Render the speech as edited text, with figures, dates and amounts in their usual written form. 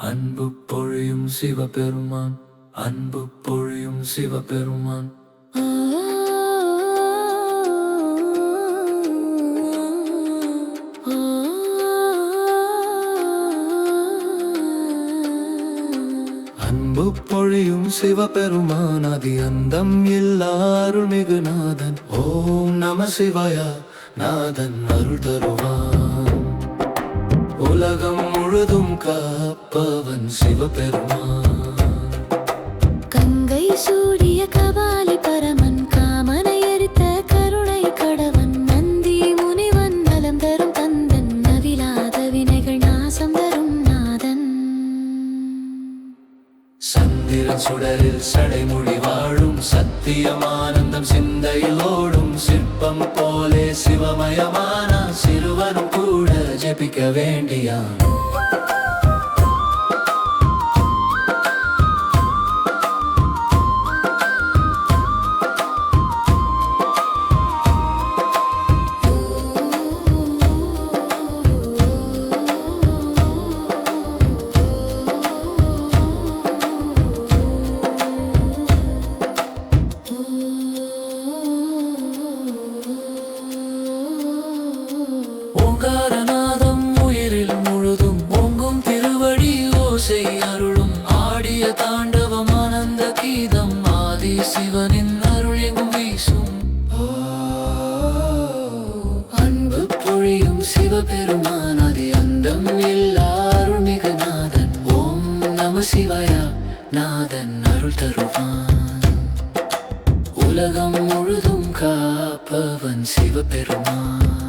அன்பு பொழியும் சிவபெருமான், அன்பு பொழியும் சிவபெருமான். அன்பு பொழியும் சிவபெருமான், அதி அந்தம் இல்லா அருள்மிகு நாதன். ஓம் நம சிவாய. நாதன் அருள் தருவான், உலகம் முழுதும் காப்பவன் சிவபெருமான். கங்கை சூடிய கபாலி பரமன், காமனை எரித்த கருணை கடவன், நந்தி முனிவன் நலம் தரும் தந்தன், நவிலாத வினைகள் நாசம் தரும் நாதன். சந்திரன் சுடரில் சடைமுடி வாழும், சத்தியமானந்தம் சிந்தையில் ஓடும், சிற்பம் போலே சிவமயமான சிறுவனும் கூட ஜெபிக்க வேண்டியான். ஓங்காரநாதம் உயிரில் முழுதும் ஓங்கும் திருவடி ஓசை அருளும், ஆடிய தாண்டவம் ஆனந்த கீதம், ஆதி சிவனின் அருள் எங்கும் வீசும். அன்பு பொழியும் சிவபெருமான், அதி அந்தம் இல்லா அருள்மிகு நாதன். ஓம் நம சிவாய. நாதன் அருள் தருவான், உலகம் முழுதும் காப்பவன் சிவபெருமான்.